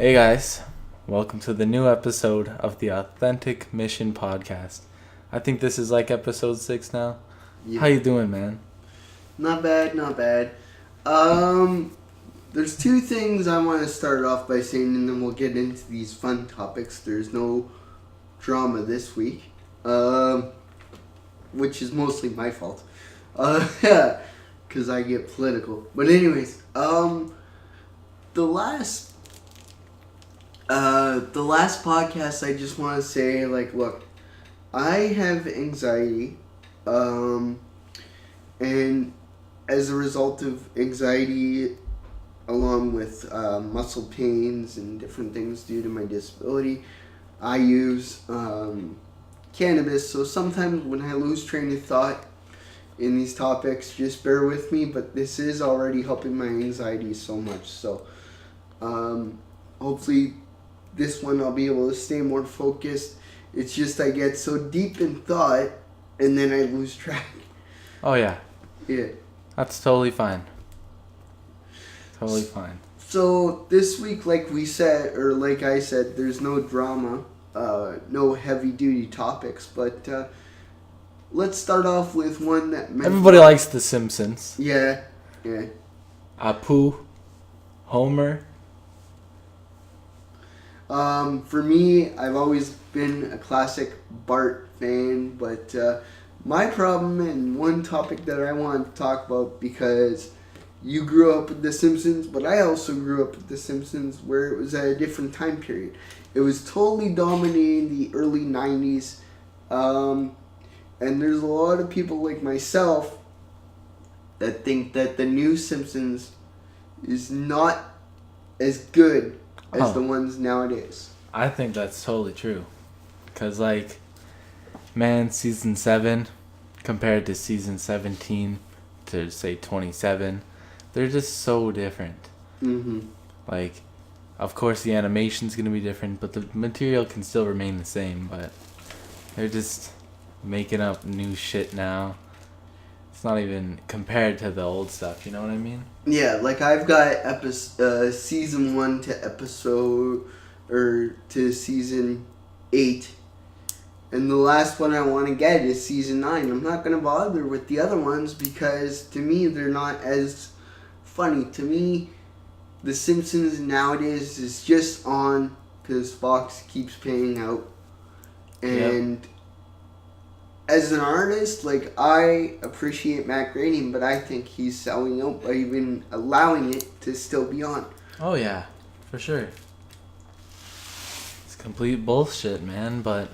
Hey guys, welcome to the new episode of the Authentic Mission Podcast. I think this is like episode 6 now. Yeah. How you doing, man? Not bad, not bad. There's two things I want to start off by saying, and then we'll get into these fun topics. There's no drama this week, which is mostly my fault. Yeah, because I get political. But anyways, the last podcast, I just want to say, look, I have anxiety, and as a result of anxiety, along with muscle pains and different things due to my disability, I use cannabis. So sometimes when I lose train of thought in these topics, just bear with me. But this is already helping my anxiety so much. So hopefully this one I'll be able to stay more focused. It's just I get so deep in thought and then I lose track. Oh yeah. Yeah. That's totally fine. Totally fine. So this week, like I said, there's no drama, no heavy duty topics, but let's start off with one that Everybody likes The Simpsons. Yeah. Apu, Homer. For me, I've always been a classic Bart fan, but my problem and one topic that I want to talk about, because you grew up with The Simpsons, but I also grew up with The Simpsons where it was at a different time period. It was totally dominating the early 90s, and there's a lot of people like myself that think that the new Simpsons is not as good as the ones nowadays. I think that's totally true. Because, season 7 compared to season 17 to, say, 27, they're just so different. Mm-hmm. Of course, the animation's going to be different, but the material can still remain the same, but they're just making up new shit now. It's not even compared to the old stuff, you know what I mean? Yeah, I've got season 1 to season 8. And the last one I want to get is season 9. I'm not going to bother with the other ones because to me they're not as funny. To me, The Simpsons nowadays is just on because Fox keeps paying out. And as an artist, I appreciate Matt Groening, but I think he's selling out by even allowing it to still be on. Oh yeah, for sure. It's complete bullshit, man, but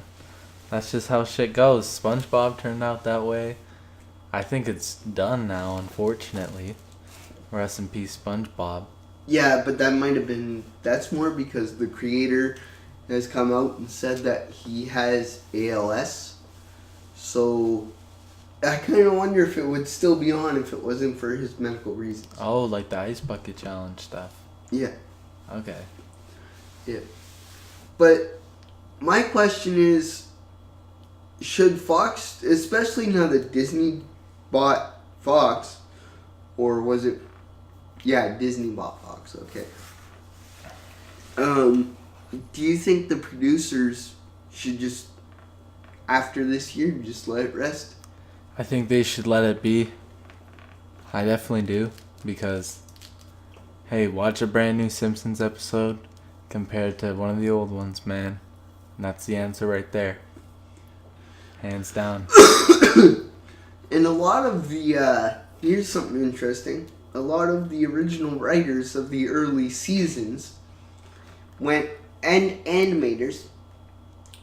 that's just how shit goes. SpongeBob turned out that way. I think it's done now, unfortunately. Rest in peace, SpongeBob. Yeah, but that's more because the creator has come out and said that he has ALS. So I kind of wonder if it would still be on if it wasn't for his medical reasons. Oh, like the Ice Bucket Challenge stuff. Yeah. Okay. Yeah. But my question is, should Fox, especially now that Disney bought Fox, or was it... Yeah, Disney bought Fox, okay. Do you think the producers should just, after this year, just let it rest? I think they should let it be. I definitely do, because, hey, watch a brand new Simpsons episode compared to one of the old ones, man. And that's the answer right there. Hands down. And a lot of the, here's something interesting. A lot of the original writers of the early seasons and animators,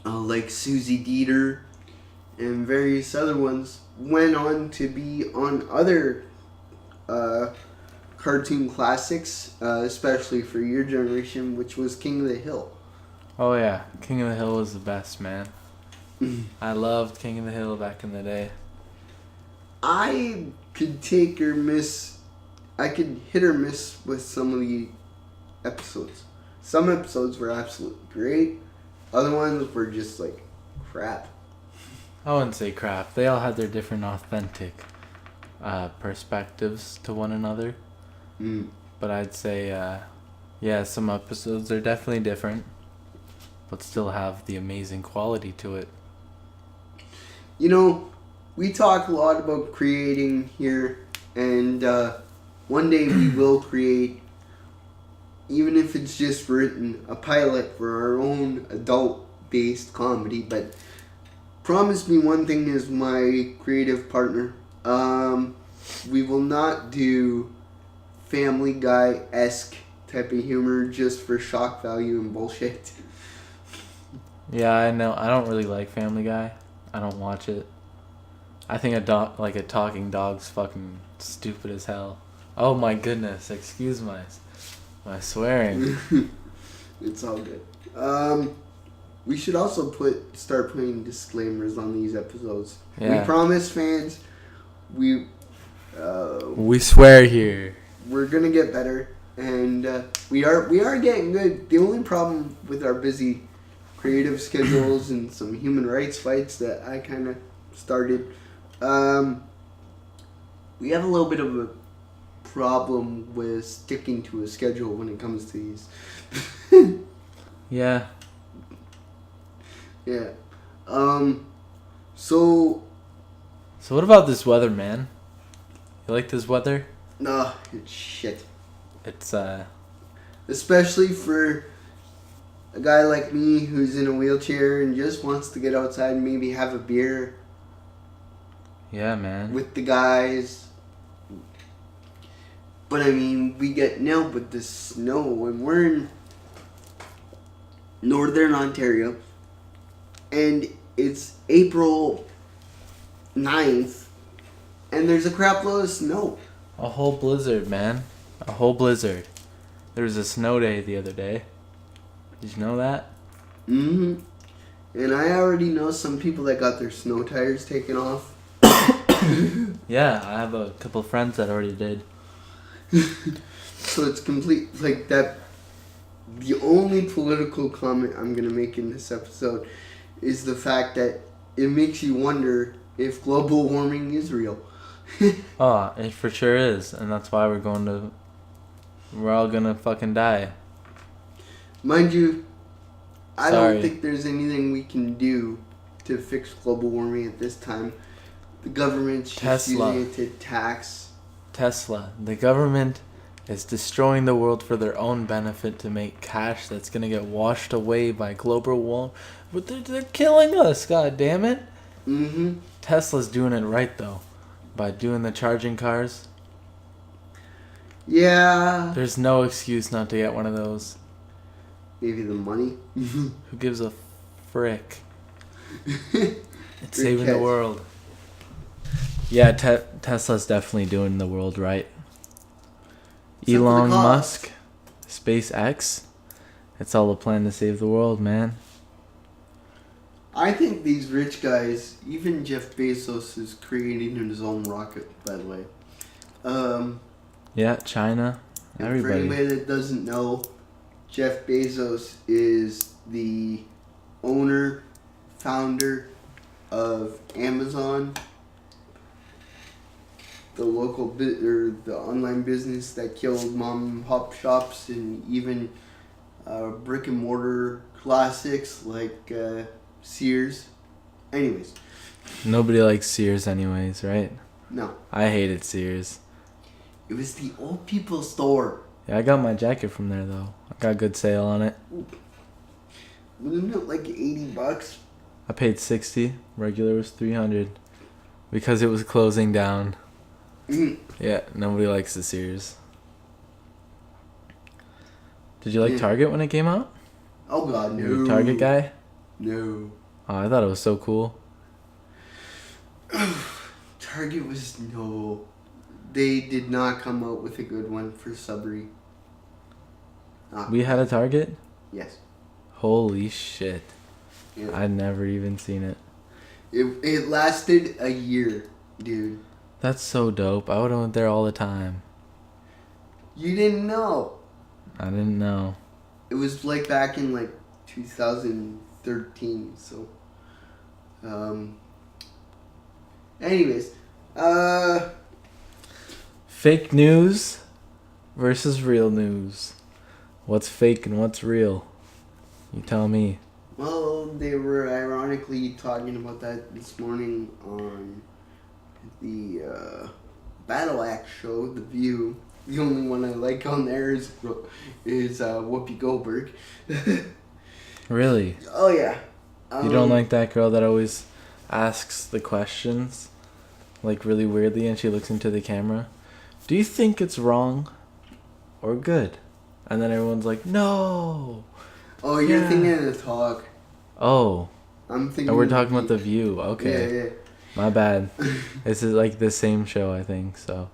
like Susie Dieter and various other ones, went on to be on other cartoon classics, especially for your generation, which was King of the Hill. Oh yeah, King of the Hill was the best, man. I loved King of the Hill back in the day. I could take or miss... I could hit or miss with some of the episodes. Some episodes were absolutely great. Other ones were just crap. I wouldn't say crap. They all had their different authentic perspectives to one another. But I'd say Yeah, some episodes are definitely different, but still have the amazing quality to it. You know, we talk a lot about creating here, and one day we will create, even if it's just written, a pilot for our own adult-based comedy. But promise me one thing as my creative partner. We will not do Family Guy-esque type of humor just for shock value and bullshit. Yeah, I know. I don't really like Family Guy. I don't watch it. I think a talking dog's fucking stupid as hell. Oh my goodness! Excuse my swearing. It's all good. We should also start putting disclaimers on these episodes. Yeah. We promise fans, we swear here. we're gonna get better, and we are getting good. The only problem with our busy creative schedules and some human rights fights that I kind of started, we have a little bit of a problem with sticking to a schedule when it comes to these. Yeah. Yeah. So what about this weather, man? You like this weather? nah, it's shit. It's Especially for a guy like me who's in a wheelchair and just wants to get outside and maybe have a beer yeah, man. with the guys. But I mean, we get nailed with the snow, and we're in northern Ontario, and it's April 9th, and there's a crap load of snow. A whole blizzard, man. A whole blizzard. There was a snow day the other day. Did you know that? Mm-hmm. And I already know some people that got their snow tires taken off. Yeah, I have a couple friends that already did. So it's complete, like that. The only political comment I'm going to make in this episode is the fact that it makes you wonder if global warming is real. Oh, it for sure is, and that's why we're all gonna fucking die. Mind you, I Sorry. don't think there's anything we can do to fix global warming at this time. The government's just Tesla. using it to tax. Tesla, the government is destroying the world for their own benefit to make cash that's gonna get washed away by global warming. But they're killing us, god damn it. Mm-hmm. Tesla's doing it right though, by doing the charging cars. Yeah. There's no excuse not to get one of those. Maybe the money. Who gives a frick? It's Good saving the catch. world. Yeah, Tesla's definitely doing the world right. Except for the Elon cost. Musk, SpaceX, it's all a plan to save the world, man. I think these rich guys, even Jeff Bezos is creating his own rocket, by the way. Yeah, China, And for everybody. anybody that doesn't know, Jeff Bezos is the owner, founder of Amazon, the local or the online business that killed mom and pop shops and even brick and mortar classics like Sears. Anyways, Nobody likes Sears anyways, right? no, I hated Sears. it was the old people store. Yeah, I got my jacket from there though. I got a good sale on it. Wasn't it like $80? I paid 60. Regular was 300 because it was closing down. Mm. Yeah, nobody likes the Sears. Did you like Yeah. Target when it came out? Oh god, You a no. Target guy? No. Oh, I thought it was so cool. Target was no. They did not come out with a good one for Subri. We had a Target? Yes. Holy shit. Yeah. I'd never even seen it. It lasted a year, dude. That's so dope. I would have went there all the time. You didn't know. I didn't know. It was like back in like 2013. So, anyways, Fake news versus real news. What's fake and what's real? You tell me. Well, they were ironically talking about that this morning on the Battle Axe show, The View. The only one I like on there is Whoopi Goldberg. Really? Oh yeah. You don't like that girl that always asks the questions, like really weirdly, and she looks into the camera? Do you think it's wrong or good? And then everyone's like, no. Oh, you're Yeah. thinking of the talk. Oh. I'm thinking. And we're talking about The View. Okay. Yeah, My bad. This is like the same show, I think, so.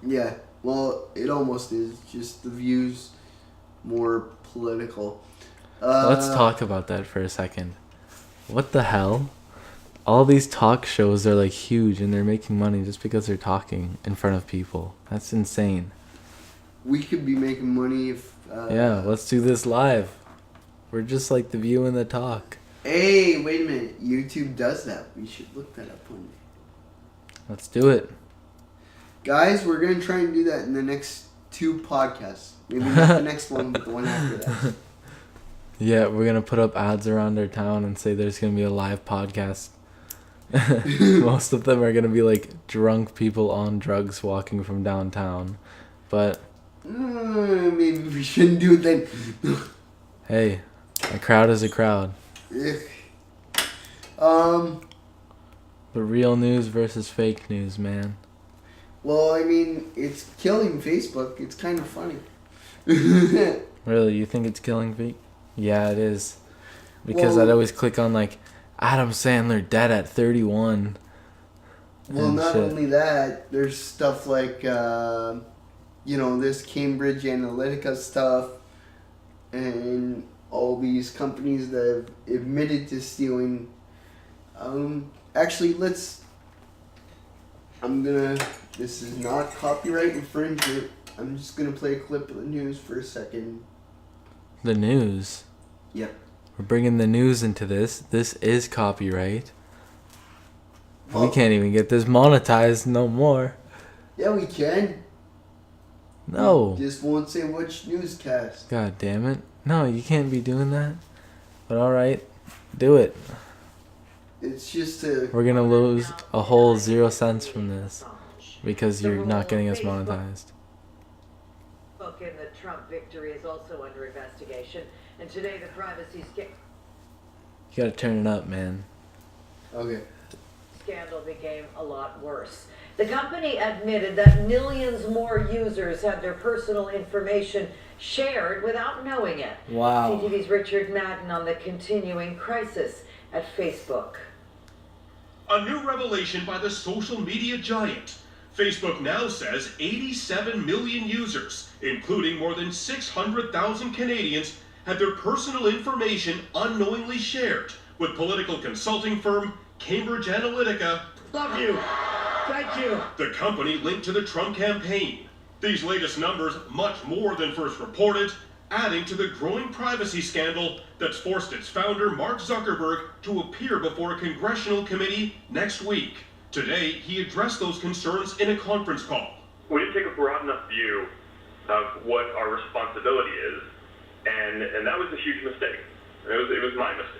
yeah. Well, it almost is. Just The View's more political. Let's talk about that for a second. What the hell? All these talk shows are like huge and they're making money just because they're talking in front of people. That's insane. We could be making money if. Yeah, let's do this live. We're just like The View and the Talk. Hey, wait a minute. YouTube does that. We should look that up one day. Let's do it. Guys, we're going to try and do that in the next 2 podcasts. Maybe not the next one, but the one after that. Yeah, we're gonna put up ads around our town and say there's gonna be a live podcast. Most of them are gonna be like drunk people on drugs walking from downtown. But Maybe we shouldn't do it then. hey, a crowd is a crowd. Um, But real news versus fake news, man. well, I mean, it's killing Facebook. It's kind of funny. Really, you think it's killing fake? Yeah, it is. Because Well- I'd always click on like Adam Sandler dead at 31. Well, and not shit. only that, there's stuff like, this Cambridge Analytica stuff and all these companies that have admitted to stealing. Actually, this is not copyright infringement. I'm just going to play a clip of the news for a second. The news. Yep. We're bringing the news into this. This is copyright. We Well- can't even get this monetized no more. Yeah, we can. No. Just won't say which newscast. God damn it. No, you can't be doing that. But alright, do it. It's just a... We're gonna lose a whole 0 cents from this because you're not getting us monetized. Facebook and the Trump victory is also under investigation, and today the privacy You gotta turn it up, man. Okay. scandal became a lot worse. The company admitted that millions more users had their personal information shared without knowing it. Wow. CTV's Richard Madden on the continuing crisis at Facebook. A new revelation by the social media giant. Facebook now says 87 million users, including more than 600,000 Canadians, had their personal information unknowingly shared with political consulting firm Cambridge Analytica. Love you. Thank you. The company linked to the Trump campaign. These latest numbers, much more than first reported, adding to the growing privacy scandal that's forced its founder, Mark Zuckerberg, to appear before a congressional committee next week. Today, he addressed those concerns in a conference call. We didn't take a broad enough view of what our responsibility is, and that was a huge mistake. It was my mistake.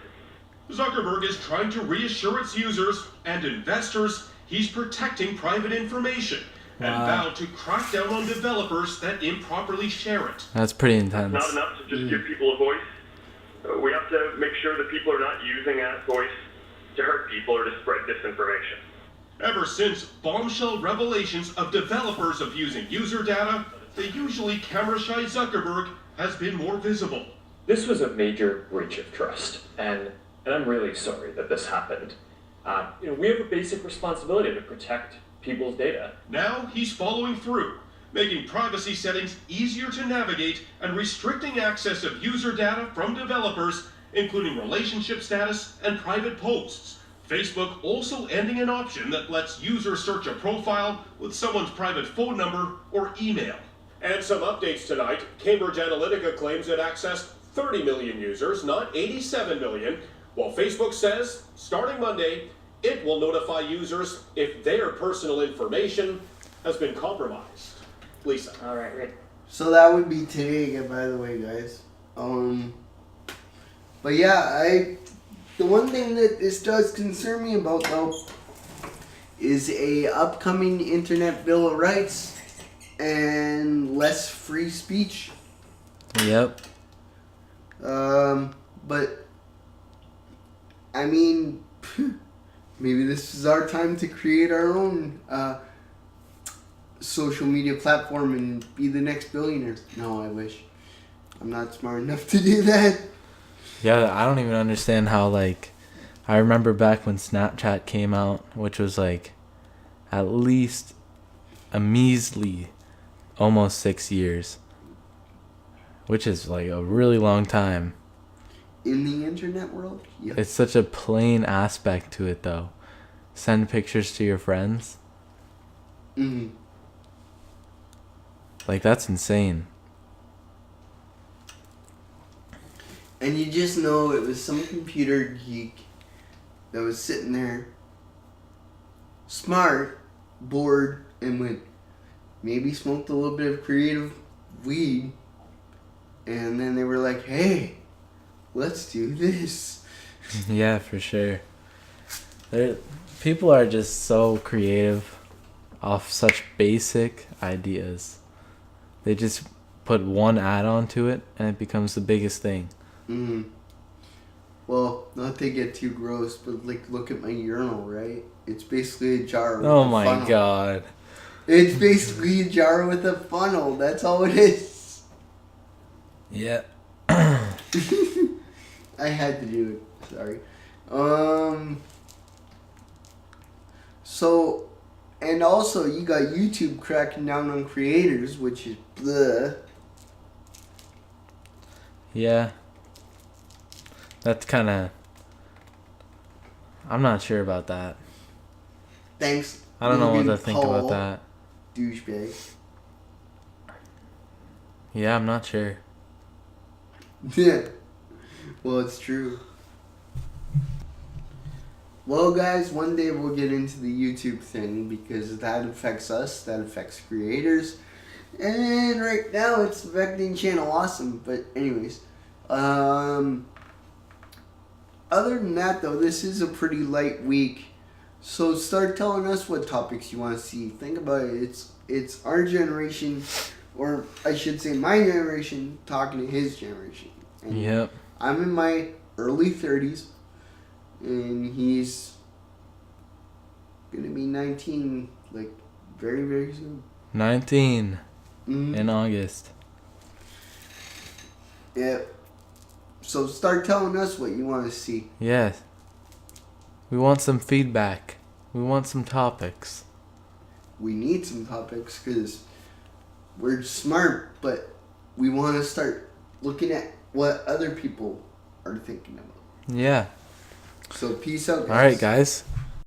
Zuckerberg is trying to reassure its users and investors he's protecting private information and vowed to crack down on developers that improperly share it. That's pretty intense. Not enough to just give people a voice. We have to make sure that people are not using that voice to hurt people or to spread disinformation. Ever since bombshell revelations of developers abusing user data, the usually camera-shy Zuckerberg has been more visible. This was a major breach of trust, and I'm really sorry that this happened. We have a basic responsibility to protect people's data. Now he's following through, making privacy settings easier to navigate and restricting access of user data from developers, including relationship status and private posts. Facebook also ending an option that lets users search a profile with someone's private phone number or email. And some updates tonight. Cambridge Analytica claims it accessed 30 million users, not 87 million, while Facebook says, starting Monday, it will notify users if their personal information has been compromised. Lisa. All right, Rick. So that would be today again, by the way, guys. But yeah, the one thing that this does concern me about though is a upcoming Internet Bill of Rights and less free speech. Yep. But I mean, maybe this is our time to create our own social media platform and be the next billionaire. No, I wish. I'm not smart enough to do that. Yeah, I don't even understand how, like, I remember back when Snapchat came out, which was like at least a measly almost 6 years, which is like a really long time. In the internet world? Yeah. It's such a plain aspect to it, though. Send pictures to your friends. Mm-hmm. Like, that's insane. And you just know it was some computer geek that was sitting there, smart, bored, and went, maybe smoked a little bit of creative weed, and then they were like, hey, let's do this. Yeah, for sure. People are just so creative off such basic ideas. They just put one add-on to it, and it becomes the biggest thing. Mm. Well, not to get too gross, but like, look at my urinal, right? It's basically a jar with Oh a my funnel. god. It's basically a jar with a funnel. That's all it is. Yeah. I had to do it. Sorry. So, and also you got YouTube cracking down on creators, which is bleh. Yeah. That's kind of... I'm not sure about that. Thanks. I don't know what Logan to think Paul, about that. Douchebag. Yeah, I'm not sure. Yeah. Well, it's true. Well, guys, one day we'll get into the YouTube thing because that affects us, that affects creators. And right now it's affecting Channel Awesome. But anyways, other than that, though, this is a pretty light week. So start telling us what topics you want to see. Think about it. It's our generation, or I should say my generation, talking to his generation. And Yep. I'm in my early 30s, and he's gonna be 19, like, very, very soon. 19 Mhm. in August. Yeah. So start telling us what you want to see. Yes. We want some feedback. We want some topics. We need some topics because we're smart, but we want to start looking at what other people are thinking about. Yeah. So peace out, guys. All right, guys.